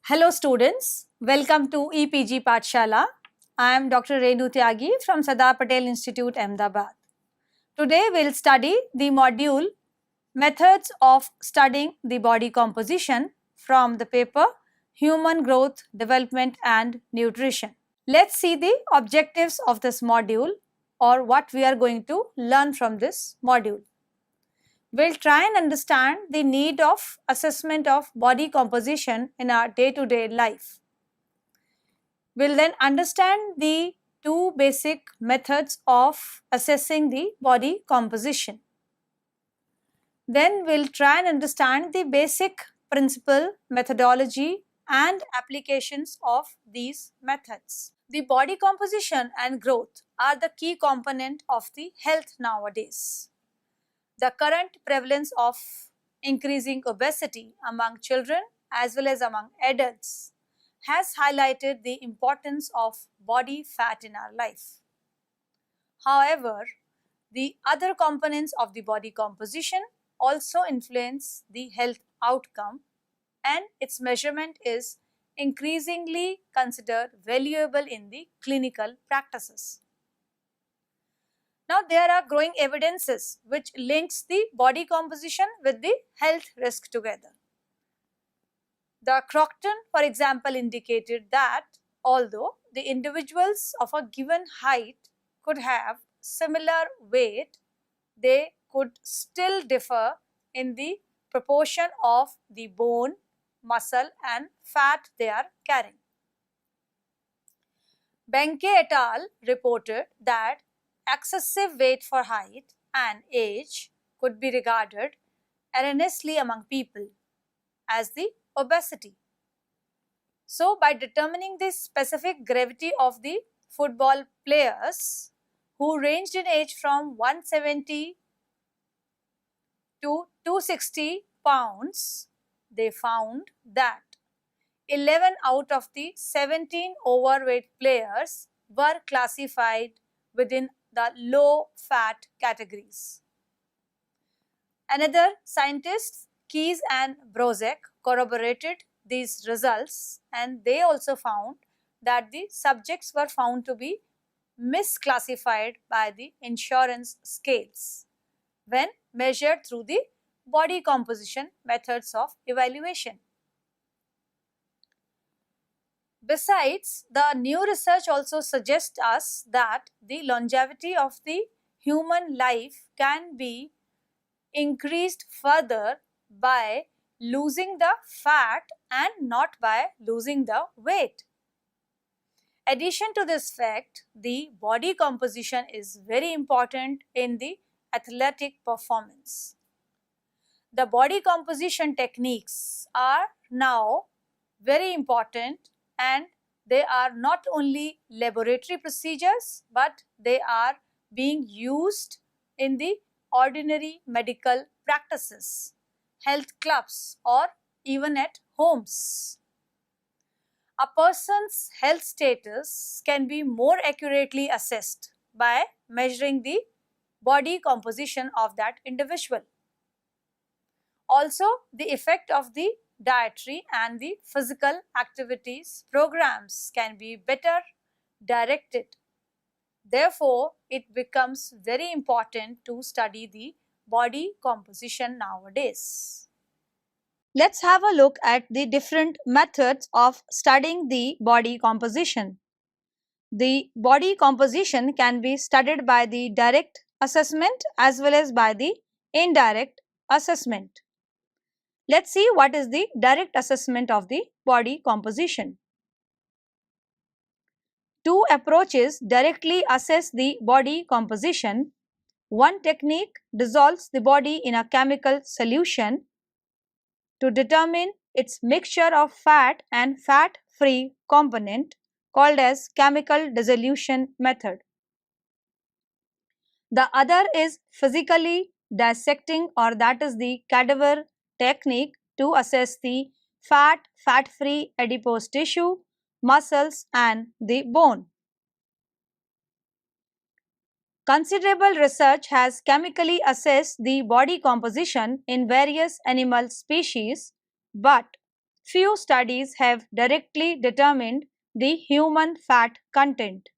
Hello students, welcome to EPG Pathshala. I am Dr. Renu Tyagi from Sardar Patel Institute, Ahmedabad. Today we will study the module Methods of Studying the Body Composition from the paper Human Growth, Development and Nutrition. Let's see the objectives of this module or what we are going to learn from this module. We'll try and understand the need of assessment of body composition in our day-to-day life. We'll then understand the two basic methods of assessing the body composition. Then we'll try and understand the basic principle, methodology and applications of these methods. The body composition and growth are the key component of the health nowadays. The current prevalence of increasing obesity among children as well as among adults has highlighted the importance of body fat in our life. However, the other components of the body composition also influence the health outcome, and its measurement is increasingly considered valuable in the clinical practices. Now, there are growing evidences which links the body composition with the health risk together. The Crocton, for example, indicated that although the individuals of a given height could have similar weight, they could still differ in the proportion of the bone, muscle and fat they are carrying. Benke et al. Reported that excessive weight for height and age could be regarded erroneously among people as the obesity. So, by determining the specific gravity of the football players who ranged in age from 170 to 260 pounds, they found that 11 out of the 17 overweight players were classified within the low fat categories. Another scientists, Keyes and Brozek, corroborated these results, and they also found that the subjects were found to be misclassified by the insurance scales when measured through the body composition methods of evaluation. Besides, the new research also suggests us that the longevity of the human life can be increased further by losing the fat and not by losing the weight. Addition to this fact, the body composition is very important in the athletic performance. The body composition techniques are now very important, and they are not only laboratory procedures, but they are being used in the ordinary medical practices, health clubs or even at homes. A person's health status can be more accurately assessed by measuring the body composition of that individual. Also, the effect of the dietary and the physical activities programs can be better directed. Therefore, it becomes very important to study the body composition nowadays. Let's have a look at the different methods of studying the body composition. The body composition can be studied by the direct assessment as well as by the indirect assessment. Let's see what is the direct assessment of the body composition. Two approaches directly assess the body composition. One technique dissolves the body in a chemical solution to determine its mixture of fat and fat-free component, called as chemical dissolution method. The other is physically dissecting, or that is the cadaver technique, to assess the fat-free adipose tissue, muscles and the bone. Considerable research has chemically assessed the body composition in various animal species, but few studies have directly determined the human fat content.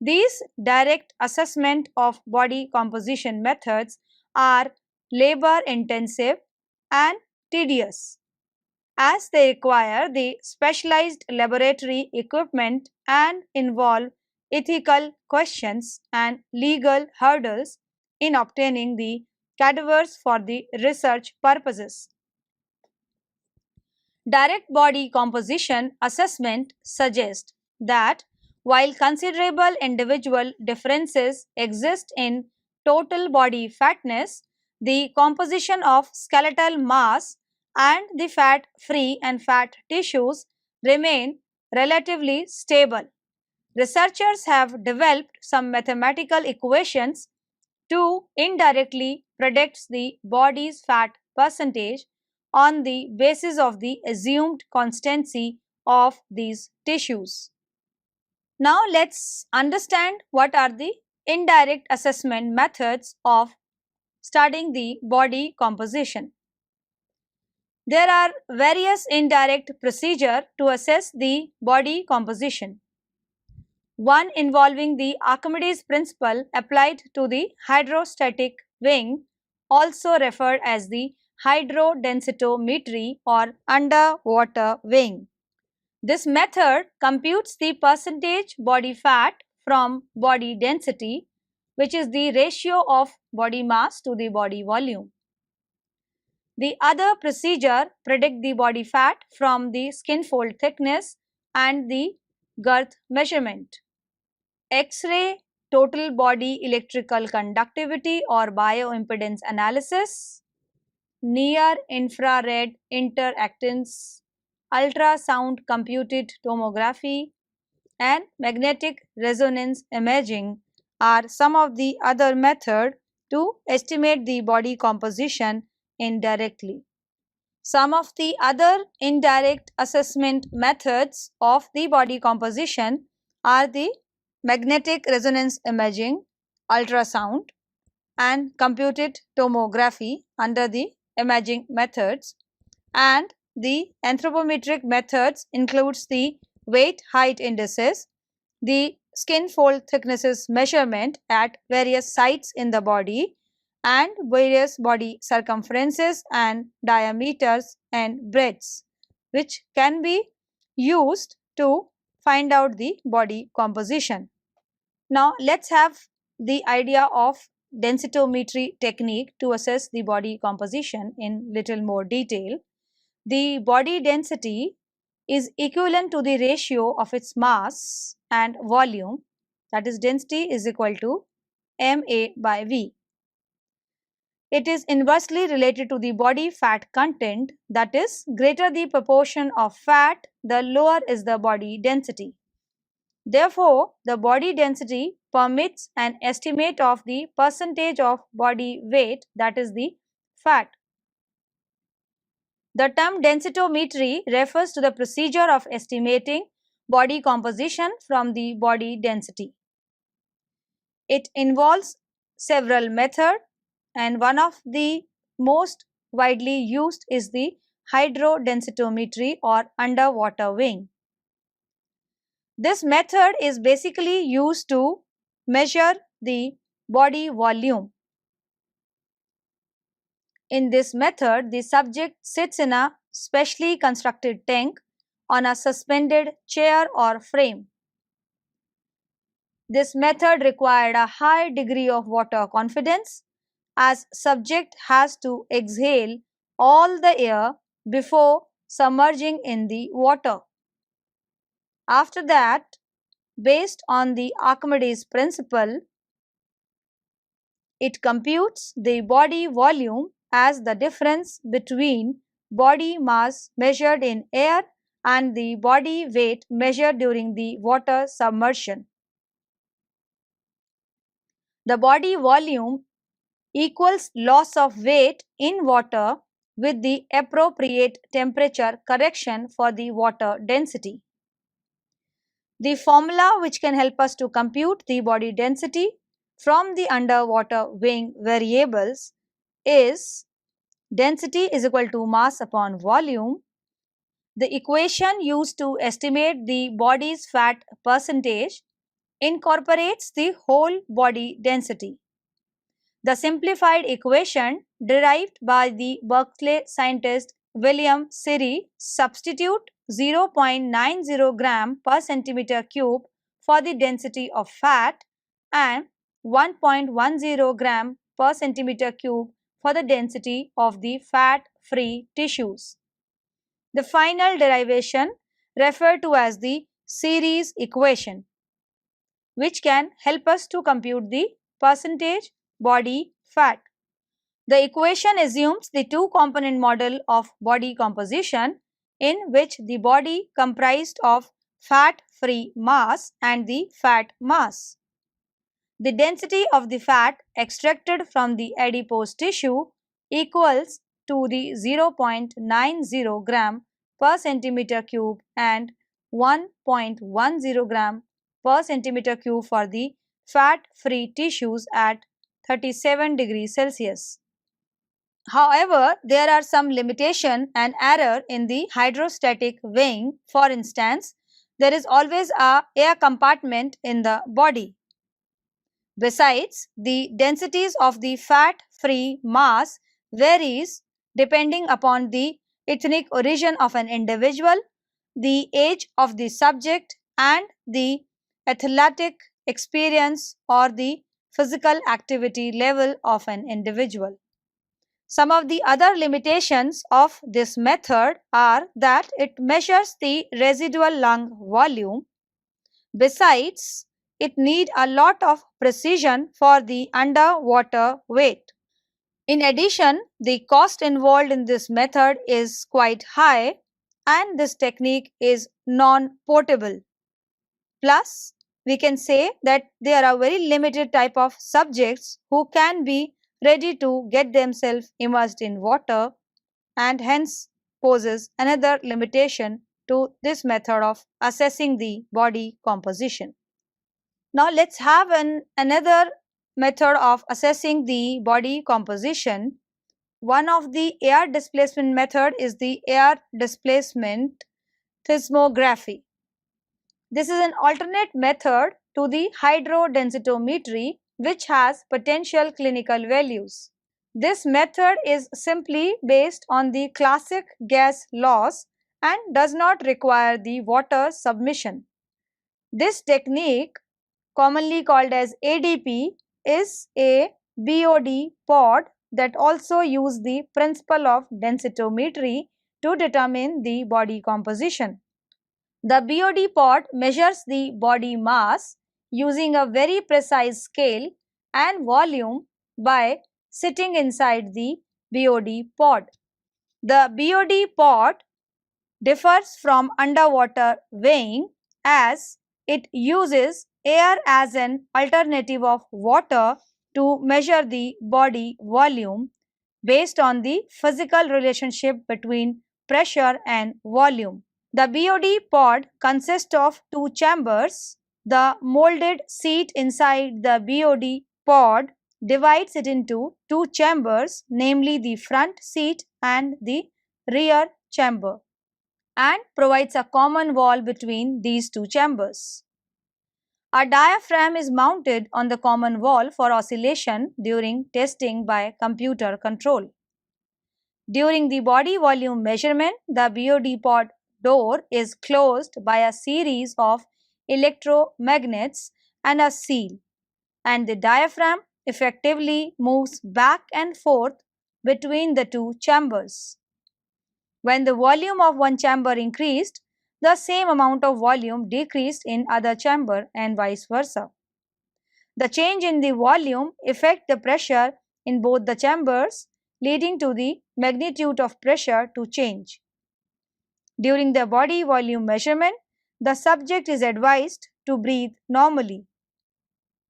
These direct assessment of body composition methods are labor intensive and tedious, as they require the specialized laboratory equipment and involve ethical questions and legal hurdles in obtaining the cadavers for the research purposes. Direct body composition assessment suggests that while considerable individual differences exist in total body fatness, the composition of skeletal mass and the fat free and fat tissues remain relatively stable. Researchers have developed some mathematical equations to indirectly predict the body's fat percentage on the basis of the assumed constancy of these tissues. Now let's understand what are the indirect assessment methods of studying the body composition. There are various indirect procedures to assess the body composition. One involving the Archimedes principle applied to the hydrostatic wing, also referred as the hydrodensitometry or underwater weighing. This method computes the percentage body fat from body density, which is the ratio of body mass to the body volume. The other procedure predicts the body fat from the skin fold thickness and the girth measurement. X-ray, total body electrical conductivity or bioimpedance analysis, near infrared interactance, ultrasound computed tomography, and magnetic resonance imaging are some of the other methods to estimate the body composition indirectly. Some of the other indirect assessment methods of the body composition are the magnetic resonance imaging, ultrasound, and computed tomography under the imaging methods, and the anthropometric methods includes the weight height indices, the skin fold thicknesses measurement at various sites in the body, and various body circumferences and diameters and breadths, which can be used to find out the body composition. Now let's have the idea of densitometry technique to assess the body composition in little more detail. The body density is equivalent to the ratio of its mass and volume, that is density is equal to Ma by V. It is inversely related to the body fat content, that is greater the proportion of fat, the lower is the body density. Therefore, the body density permits an estimate of the percentage of body weight, that is the fat. The term densitometry refers to the procedure of estimating body composition from the body density. It involves several methods, and one of the most widely used is the hydrodensitometry or underwater weighing. This method is basically used to measure the body volume. In this method, the subject sits in a specially constructed tank on a suspended chair or frame. This method required a high degree of water confidence, as subject has to exhale all the air before submerging in the water. After that, based on the Archimedes principle, it computes the body volume as the difference between body mass measured in air and the body weight measured during the water submersion. The body volume equals loss of weight in water with the appropriate temperature correction for the water density. The formula which can help us to compute the body density from the underwater weighing variables is density is equal to mass upon volume, The equation used to estimate the body's fat percentage incorporates the whole body density. The simplified equation derived by the Berkeley scientist William Siri substitute 0.90 gram per centimeter cube for the density of fat and 1.10 gram per centimeter cube for the density of the fat-free tissues. The final derivation referred to as the Siri's equation, which can help us to compute the percentage body fat. The equation assumes the two-component model of body composition in which the body comprised of fat-free mass and the fat mass. The density of the fat extracted from the adipose tissue equals to the 0.90 gram per centimeter cube and 1.10 gram per centimeter cube for the fat-free tissues at 37 degrees Celsius. However, there are some limitation and error in the hydrostatic weighing. For instance, there is always a air compartment in the body. Besides, the densities of the fat-free mass varies depending upon the ethnic origin of an individual, the age of the subject and the athletic experience or the physical activity level of an individual. Some of the other limitations of this method are that it measures the residual lung volume. Besides, it needs a lot of precision for the underwater weight. In addition, the cost involved in this method is quite high and this technique is non-portable. Plus, we can say that there are very limited type of subjects who can be ready to get themselves immersed in water and hence poses another limitation to this method of assessing the body composition. Now let's have another method of assessing the body composition. One of the air displacement method is the air displacement seismography. This is an alternate method to the hydrodensitometry which has potential clinical values. This method is simply based on the classic gas laws and does not require the water submission. This technique, commonly called as ADP, is a BOD pod that also use the principle of densitometry to determine the body composition. The BOD pod measures the body mass using a very precise scale and volume by sitting inside the BOD pod. The BOD pod differs from underwater weighing as it uses air as an alternative of water to measure the body volume based on the physical relationship between pressure and volume. The BOD pod consists of two chambers. The molded seat inside the BOD pod divides it into two chambers, namely the front seat and the rear chamber, and provides a common wall between these two chambers. A diaphragm is mounted on the common wall for oscillation during testing by computer control. During the body volume measurement, the BOD pod door is closed by a series of electromagnets and a seal, and the diaphragm effectively moves back and forth between the two chambers. When the volume of one chamber increased, the same amount of volume decreased in other chamber and vice versa. The change in the volume affects the pressure in both the chambers, leading to the magnitude of pressure to change. During the body volume measurement, the subject is advised to breathe normally.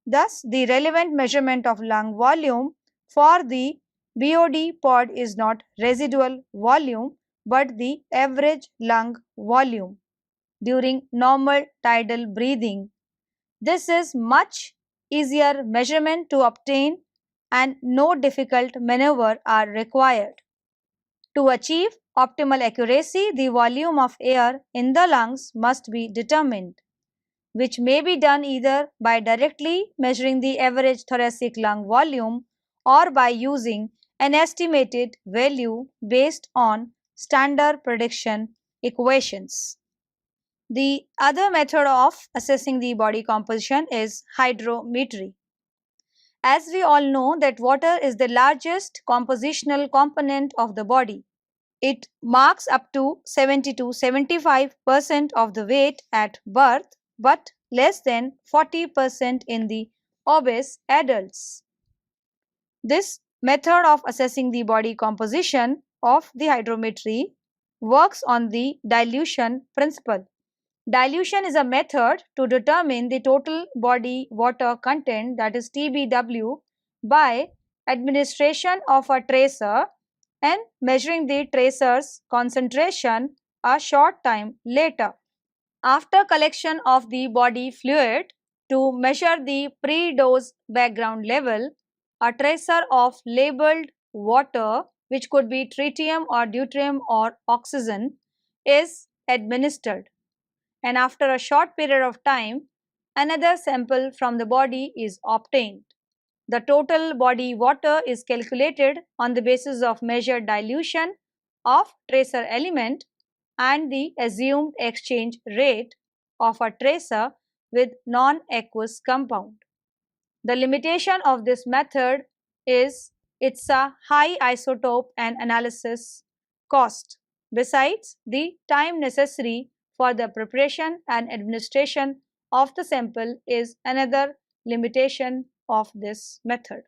Thus, the relevant measurement of lung volume for the BOD pod is not residual volume but the average lung volume during normal tidal breathing. This is much easier measurement to obtain and no difficult maneuver are required. To achieve optimal accuracy, the volume of air in the lungs must be determined, which may be done either by directly measuring the average thoracic lung volume or by using an estimated value based on standard prediction equations. The other method of assessing the body composition is hydrometry. As we all know that water is the largest compositional component of the body. It marks up to 70 to 75% of the weight at birth, but less than 40% in the obese adults. This method of assessing the body composition of the hydrometry works on the dilution principle. Dilution is a method to determine the total body water content, that is TBW, by administration of a tracer and measuring the tracer's concentration a short time later. After collection of the body fluid to measure the pre-dose background level, a tracer of labeled water, which could be tritium or deuterium or oxygen, is administered, and after a short period of time, another sample from the body is obtained. The total body water is calculated on the basis of measured dilution of tracer element and the assumed exchange rate of a tracer with non-aqueous compound. The limitation of this method is it's a high isotope and analysis cost. Besides, the time necessary for the preparation and administration of the sample is another limitation of this method.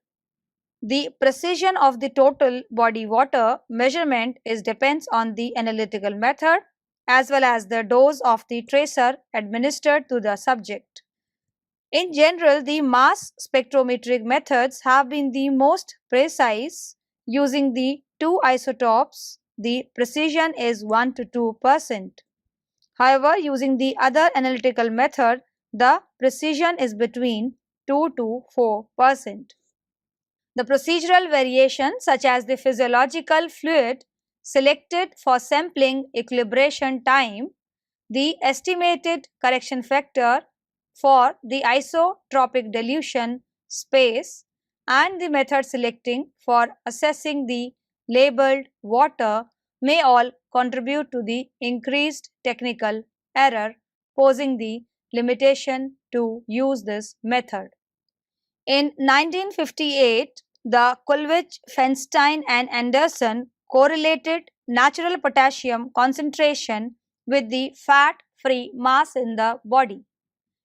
The precision of the total body water measurement depends on the analytical method as well as the dose of the tracer administered to the subject. In general, the mass spectrometric methods have been the most precise. Using the two isotopes, the precision is 1 to 2%. However, using the other analytical method, the precision is between 2 to 4%. The procedural variations, such as the physiological fluid selected for sampling equilibration time, the estimated correction factor for the isotropic dilution space, and the method selecting for assessing the labeled water may all contribute to the increased technical error, posing the limitation to use this method. In 1958, the Kulwich, Feinstein and Anderson correlated natural potassium concentration with the fat-free mass in the body.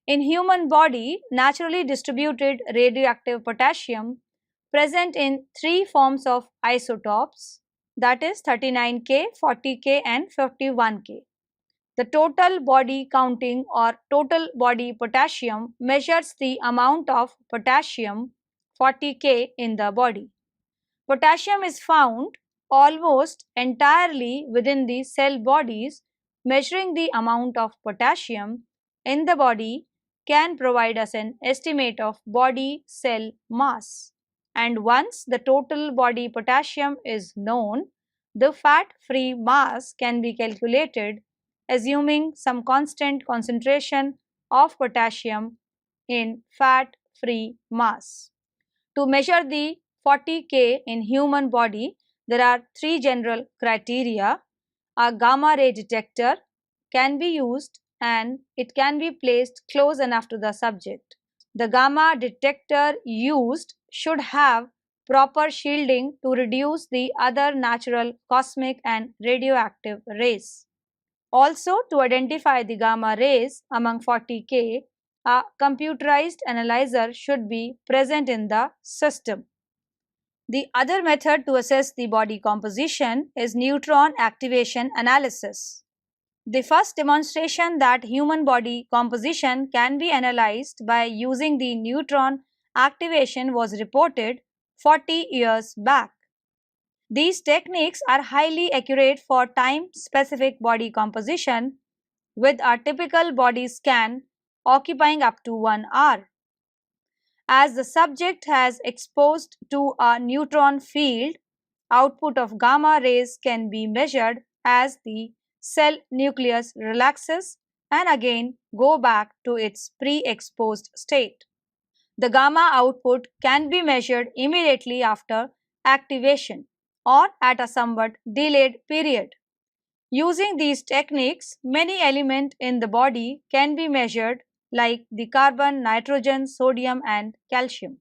In human body, naturally distributed radioactive potassium present in three forms of isotopes, that is 39K, 40K and 51K. The total body counting or total body potassium measures the amount of potassium 40K in the body. Potassium is found almost entirely within the cell bodies. Measuring the amount of potassium in the body can provide us an estimate of body cell mass. And once the total body potassium is known, the fat-free mass can be calculated assuming some constant concentration of potassium in fat-free mass. To measure the 40K in human body, there are three general criteria. A gamma ray detector can be used and it can be placed close enough to the subject. The gamma detector used should have proper shielding to reduce the other natural cosmic and radioactive rays. Also, to identify the gamma rays among 40K, a computerized analyzer should be present in the system. The other method to assess the body composition is neutron activation analysis. The first demonstration that human body composition can be analyzed by using the neutron activation was reported 40 years back. These techniques are highly accurate for time-specific body composition, with a typical body scan occupying up to 1 hour. As the subject has exposed to a neutron field, output of gamma rays can be measured as the cell nucleus relaxes and again go back to its pre-exposed state. The gamma output can be measured immediately after activation or at a somewhat delayed period. Using these techniques, many elements in the body can be measured like the carbon, nitrogen, sodium and calcium.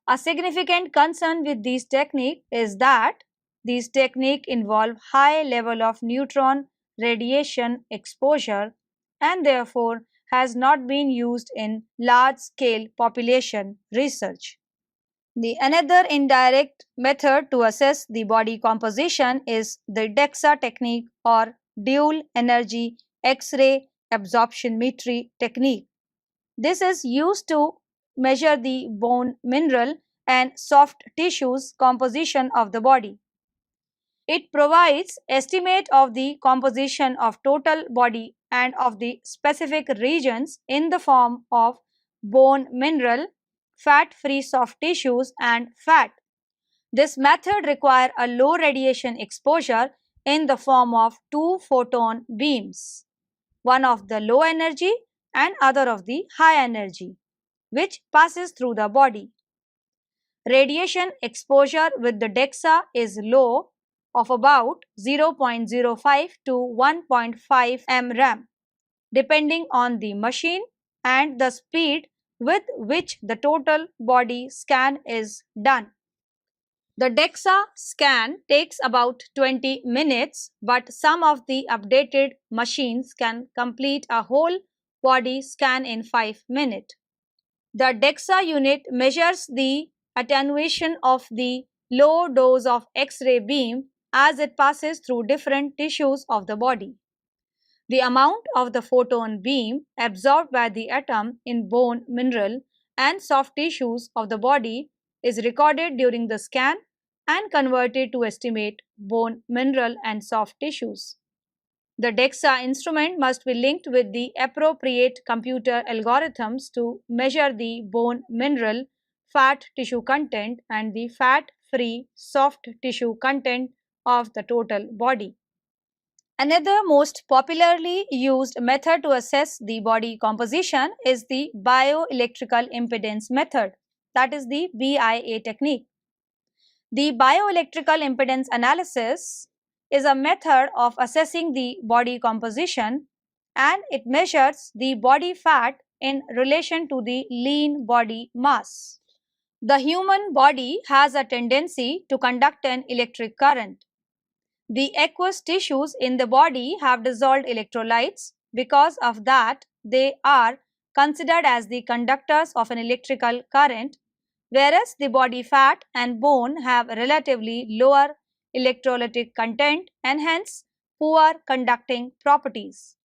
A significant concern with these techniques is that these techniques involve high level of neutron radiation exposure and therefore has not been used in large scale population research. The another indirect method to assess the body composition is the DEXA technique or dual energy X-ray absorptiometry technique. This is used to measure the bone mineral and soft tissues composition of the body. It provides estimate of the composition of total body and of the specific regions in the form of bone mineral, fat-free soft tissues and fat. This method requires a low radiation exposure in the form of two photon beams, one of the low energy and other of the high energy, which passes through the body. Radiation exposure with the DEXA is low of about 0.05 to 1.5 mRAM, depending on the machine and the speed with which the total body scan is done. The DEXA scan takes about 20 minutes, but some of the updated machines can complete a whole body scan in 5 minutes. The DEXA unit measures the attenuation of the low dose of X-ray beam as it passes through different tissues of the body. The amount of the photon beam absorbed by the atom in bone mineral and soft tissues of the body is recorded during the scan and converted to estimate bone mineral and soft tissues. The DEXA instrument must be linked with the appropriate computer algorithms to measure the bone mineral, fat tissue content and the fat-free soft tissue content of the total body. Another most popularly used method to assess the body composition is the bioelectrical impedance method, that is the BIA technique. The bioelectrical impedance analysis is a method of assessing the body composition and it measures the body fat in relation to the lean body mass. The human body has a tendency to conduct an electric current. The aqueous tissues in the body have dissolved electrolytes. Because of that, they are considered as the conductors of an electrical current, whereas the body fat and bone have relatively lower electrolytic content and hence poor conducting properties.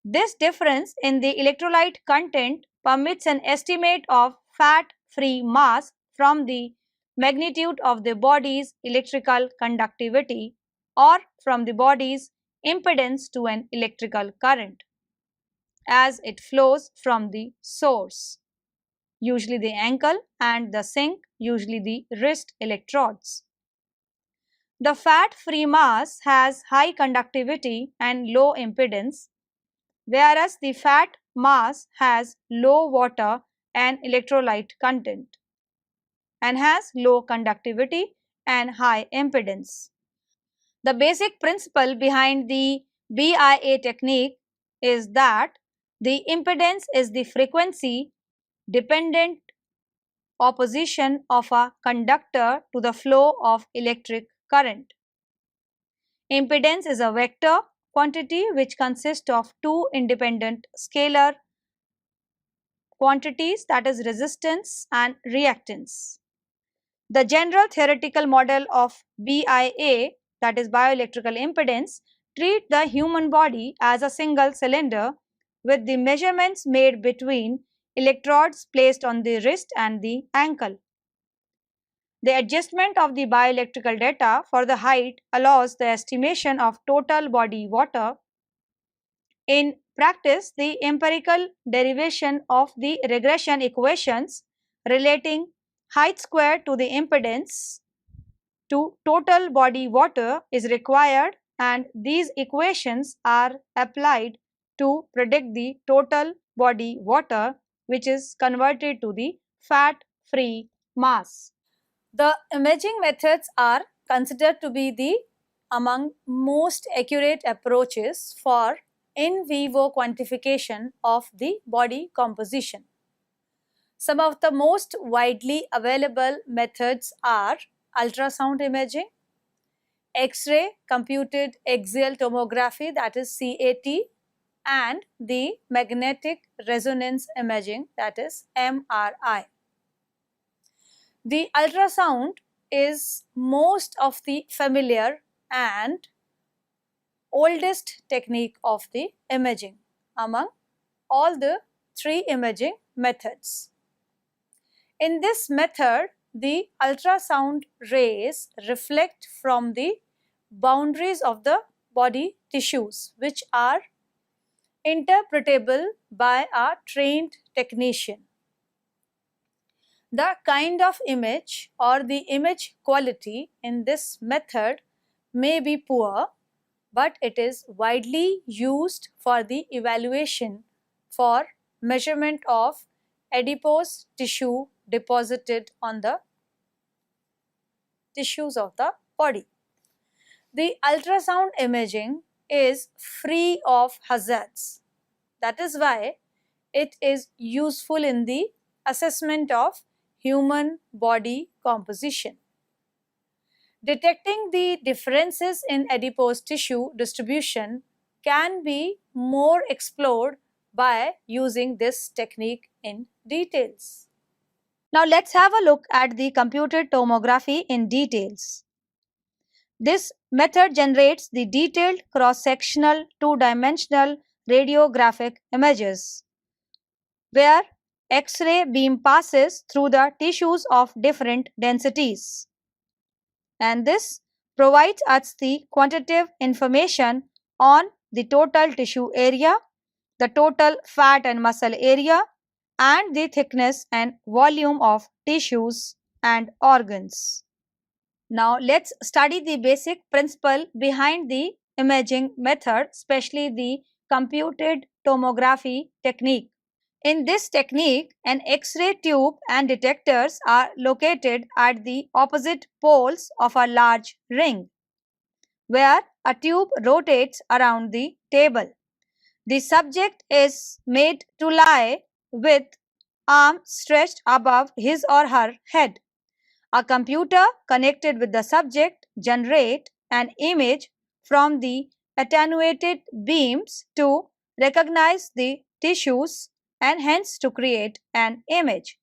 This difference in the electrolyte content permits an estimate of fat-free mass from the magnitude of the body's electrical conductivity or from the body's impedance to an electrical current as it flows from the source, usually the ankle, and the sink, usually the wrist electrodes. The fat-free mass has high conductivity and low impedance, whereas the fat mass has low water and electrolyte content and has low conductivity and high impedance. The basic principle behind the BIA technique is that the impedance is the frequency dependent opposition of a conductor to the flow of electric current. Impedance is a vector quantity which consists of two independent scalar quantities, that is resistance and reactance. The general theoretical model of BIA, that is bioelectrical impedance, treat the human body as a single cylinder with the measurements made between electrodes placed on the wrist and the ankle. The adjustment of the bioelectrical data for the height allows the estimation of total body water. In practice, the empirical derivation of the regression equations relating height squared to the impedance to total body water is required and these equations are applied to predict the total body water, which is converted to the fat-free mass. The imaging methods are considered to be the among most accurate approaches for in vivo quantification of the body composition. Some of the most widely available methods are ultrasound imaging, X-ray computed axial tomography, that is CAT, and the magnetic resonance imaging, that is MRI. The ultrasound is most of the familiar and oldest technique of the imaging among all the three imaging methods. In this method, the ultrasound rays reflect from the boundaries of the body tissues, which are interpretable by a trained technician. The kind of image or the image quality in this method may be poor, but it is widely used for the evaluation for measurement of adipose tissue deposited on the tissues of the body. The ultrasound imaging is free of hazards. That is why it is useful in the assessment of human body composition. Detecting the differences in adipose tissue distribution can be more explored by using this technique in details. Now let's have a look at the computed tomography in details. This method generates the detailed cross-sectional two-dimensional radiographic images, where X-ray beam passes through the tissues of different densities. And this provides us the quantitative information on the total tissue area, the total fat and muscle area, and the thickness and volume of tissues and organs. Now let's study the basic principle behind the imaging method, especially the computed tomography technique. In this technique, an X-ray tube and detectors are located at the opposite poles of a large ring, where a tube rotates around the table. The subject is made to lie with arms stretched above his or her head. A computer connected with the subject generates an image from the attenuated beams to recognize the tissues and hence to create an image.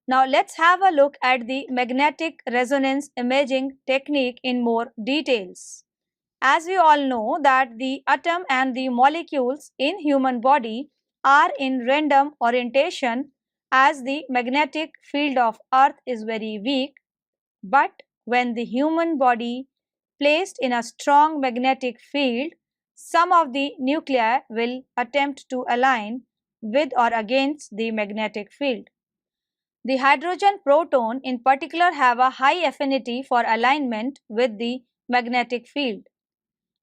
Now let's have a look at the magnetic resonance imaging technique in more details. As we all know that the atom and the molecules in human body are in random orientation as the magnetic field of earth is very weak, but when the human body placed in a strong magnetic field, some of the nuclei will attempt to align with or against the magnetic field. The hydrogen proton in particular have a high affinity for alignment with the magnetic field.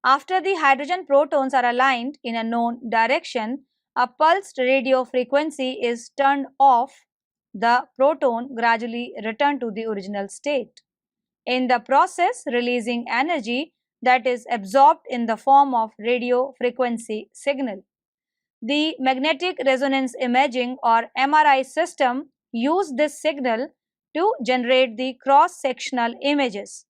After the hydrogen protons are aligned in a known direction, a pulsed radio frequency is turned off. The proton gradually returns to the original state, in the process releasing energy that is absorbed in the form of radio frequency signal. The magnetic resonance imaging or MRI system use this signal to generate the cross-sectional images.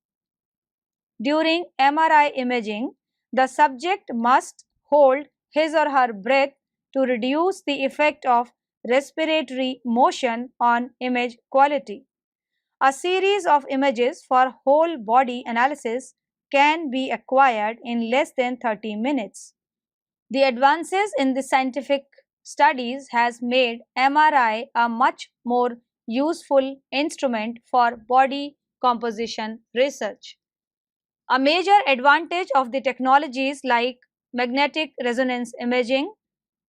During MRI imaging, the subject must hold his or her breath to reduce the effect of respiratory motion on image quality. A series of images for whole body analysis can be acquired in less than 30 minutes. The advances in the scientific studies has made MRI a much more useful instrument for body composition research. A major advantage of the technologies like magnetic resonance imaging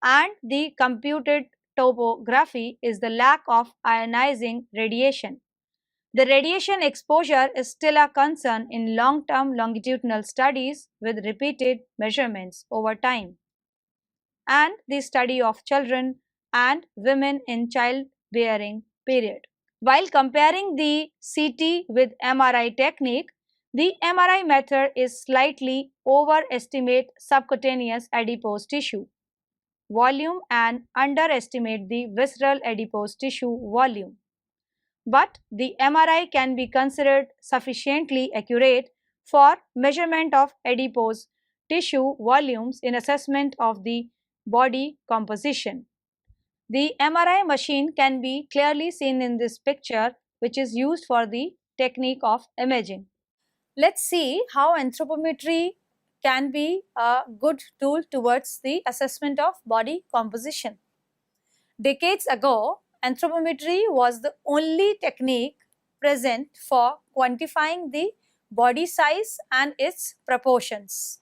and the computed tomography is the lack of ionizing radiation. The radiation exposure is still a concern in long-term longitudinal studies with repeated measurements over time, and the study of children and women in childbearing period. While comparing the CT with MRI technique, the MRI method is slightly overestimate subcutaneous adipose tissue volume and underestimate the visceral adipose tissue volume. But the MRI can be considered sufficiently accurate for measurement of adipose tissue volumes in assessment of the body composition. The MRI machine can be clearly seen in this picture, which is used for the technique of imaging. Let's see how anthropometry can be a good tool towards the assessment of body composition. Decades ago, anthropometry was the only technique present for quantifying the body size and its proportions.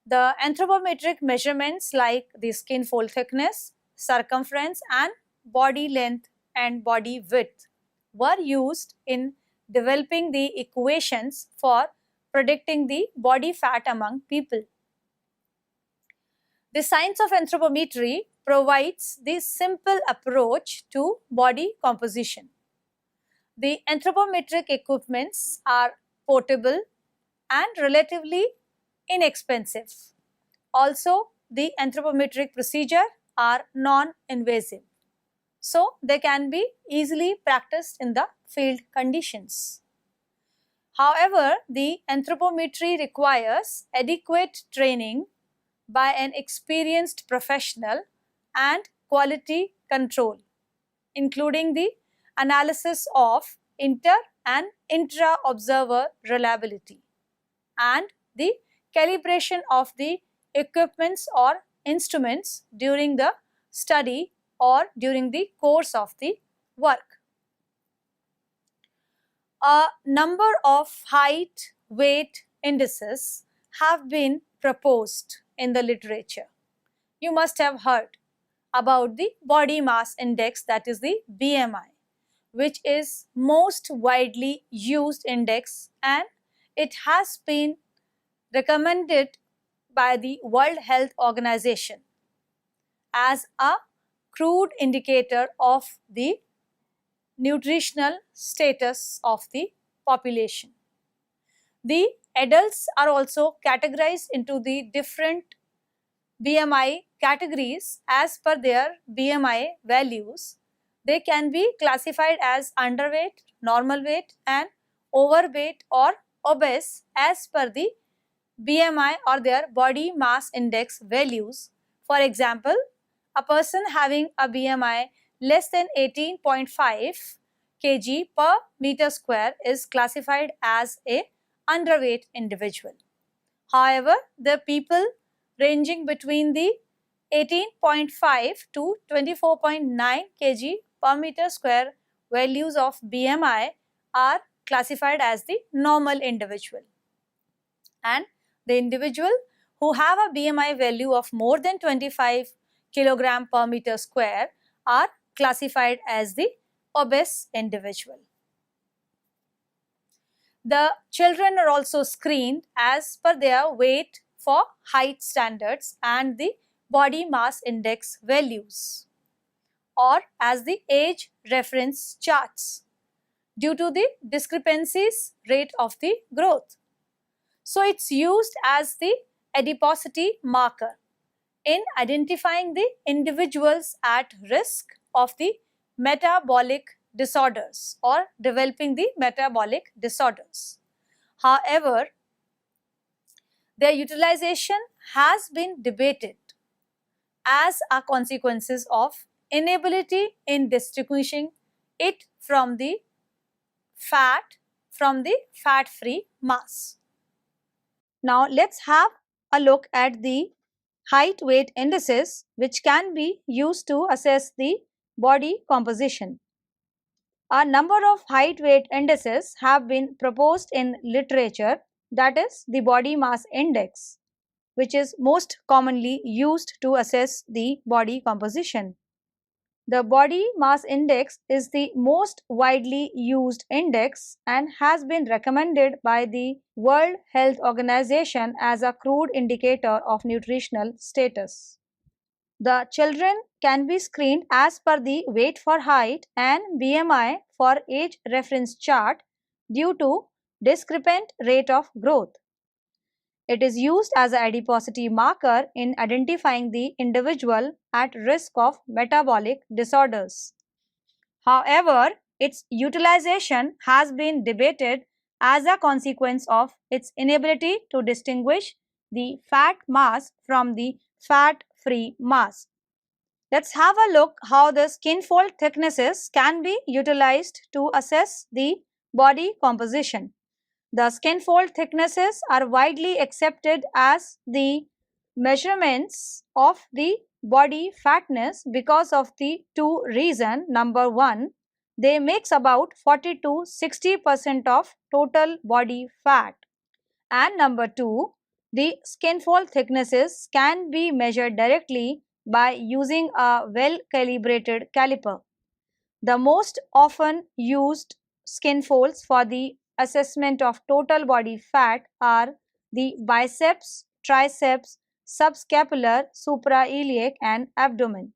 The anthropometric measurements like the skin fold thickness, circumference and body length and body width were used in developing the equations for predicting the body fat among people. The science of anthropometry provides the simple approach to body composition. The anthropometric equipments are portable and relatively inexpensive. Also, the anthropometric procedure are non-invasive, so they can be easily practiced in the field conditions. However, the anthropometry requires adequate training by an experienced professional and quality control, including the analysis of inter and intra-observer reliability and the calibration of the equipments or instruments during the study or during the course of the work. A number of height, weight indices have been proposed in the literature. You must have heard about the body mass index, that is the BMI, which is most widely used index, and it has been recommended by the World Health Organization as a crude indicator of the nutritional status of the population. The adults are also categorized into the different BMI categories as per their BMI values. They can be classified as underweight, normal weight and overweight or obese as per the BMI or their body mass index values. For example, a person having a BMI less than 18.5 kg per meter square is classified as a underweight individual. However, the people ranging between the 18.5 to 24.9 kg per meter square values of BMI are classified as the normal individual, and the individual who have a BMI value of more than 25 kg per meter square are classified as the obese individual. The children are also screened as per their weight for height standards and the body mass index values, or as the age reference charts, due to the discrepancies rate of the growth. So it's used as the adiposity marker in identifying the individuals at risk of the metabolic disorders or developing the metabolic disorders. However, their utilization has been debated as a consequences of inability in distinguishing it from the fat-free mass. Now let's have a look at the height weight indices, which can be used to assess the body composition. A number of height weight indices have been proposed in literature, that is the body mass index, which is most commonly used to assess the body composition. The body mass index is the most widely used index and has been recommended by the World Health Organization as a crude indicator of nutritional status. The children can be screened as per the weight for height and BMI for age reference chart due to discrepant rate of growth. It is used as an adiposity marker in identifying the individual at risk of metabolic disorders. However, its utilization has been debated as a consequence of its inability to distinguish the fat mass from the fat-free mass. Let's have a look how the skin fold thicknesses can be utilized to assess the body composition. The skin fold thicknesses are widely accepted as the measurements of the body fatness because of the two reasons. Number one, they makes about 40 to 60% of total body fat. And number two, the skin fold thicknesses can be measured directly by using a well-calibrated caliper. The most often used skin folds for the assessment of total body fat are the biceps, triceps, subscapular, suprailiac and abdomen.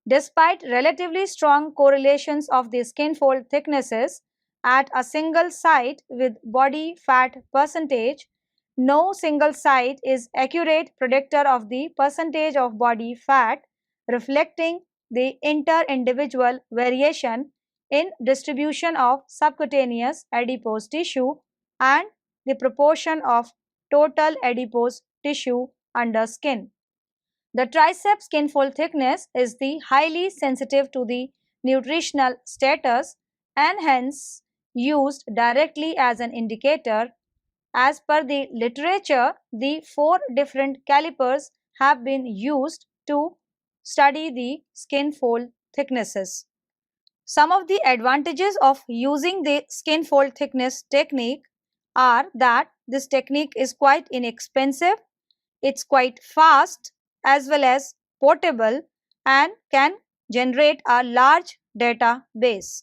Despite relatively strong correlations of the skin fold thicknesses at a single site with body fat percentage, no single site is accurate predictor of the percentage of body fat, reflecting the inter-individual variation in distribution of subcutaneous adipose tissue and the proportion of total adipose tissue under skin. The tricep skin fold thickness is the highly sensitive to the nutritional status and hence used directly as an indicator. As per the literature, the four different calipers have been used to study the skin fold thicknesses. Some of the advantages of using the skin fold thickness technique are that this technique is quite inexpensive, it's quite fast as well as portable and can generate a large database.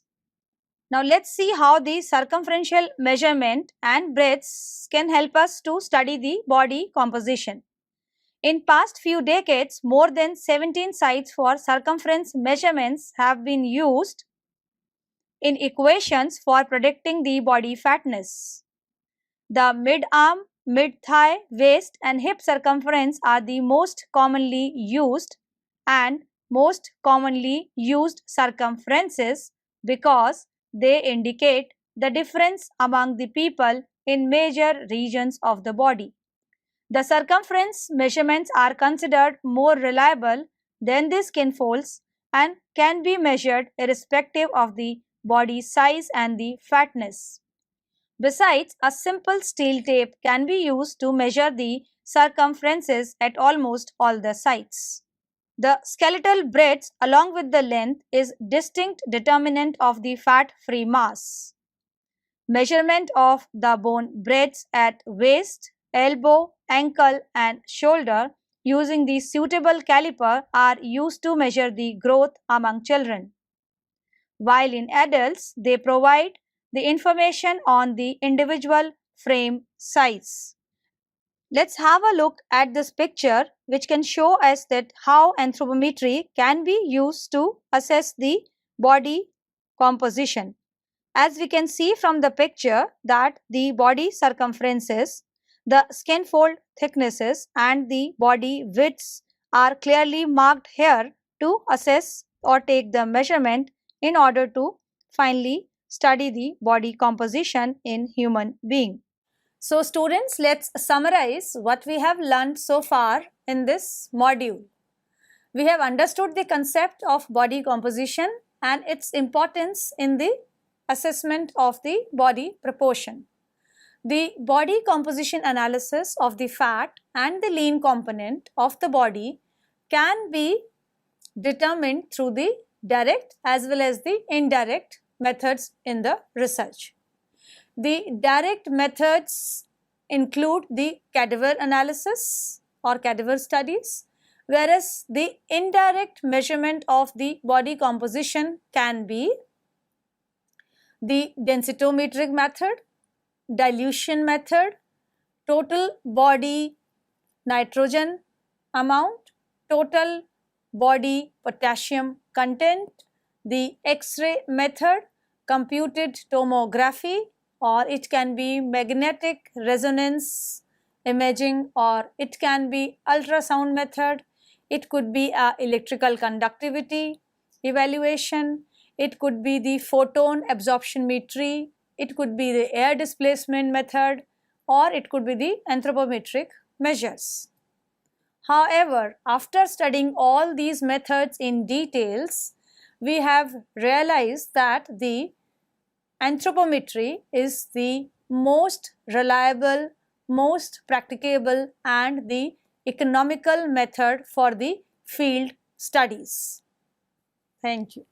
Now let's see how the circumferential measurement and breadths can help us to study the body composition. In past few decades, more than 17 sites for circumference measurements have been used in equations for predicting the body fatness. The mid-arm, mid-thigh, waist and hip circumference are the most commonly used and most commonly used circumferences because they indicate the difference among the people in major regions of the body. The circumference measurements are considered more reliable than the skin folds and can be measured irrespective of the body size and the fatness. Besides, a simple steel tape can be used to measure the circumferences at almost all the sites. The skeletal breadth along with the length is distinct determinant of the fat-free mass. Measurement of the bone breadth at waist, elbow, ankle and shoulder using the suitable caliper are used to measure the growth among children. While in adults, they provide the information on the individual frame size. Let's have a look at this picture which can show us that how anthropometry can be used to assess the body composition. As we can see from the picture that the body circumferences, the skin fold thicknesses and the body widths are clearly marked here to assess or take the measurement in order to finally study the body composition in human being. So students, let's summarize what we have learned so far in this module. We have understood the concept of body composition and its importance in the assessment of the body proportion. The body composition analysis of the fat and the lean component of the body can be determined through the direct as well as the indirect methods in the research. The direct methods include the cadaver analysis or cadaver studies, whereas the indirect measurement of the body composition can be the densitometric method, dilution method, total body nitrogen amount, total body potassium content, the X-ray method, computed tomography, or it can be magnetic resonance imaging, or it can be ultrasound method, it could be a electrical conductivity evaluation, it could be the photon absorptiometry, it could be the air displacement method, or it could be the anthropometric measures. However, after studying all these methods in details, we have realized that the anthropometry is the most reliable, most practicable and the economical method for the field studies. Thank you.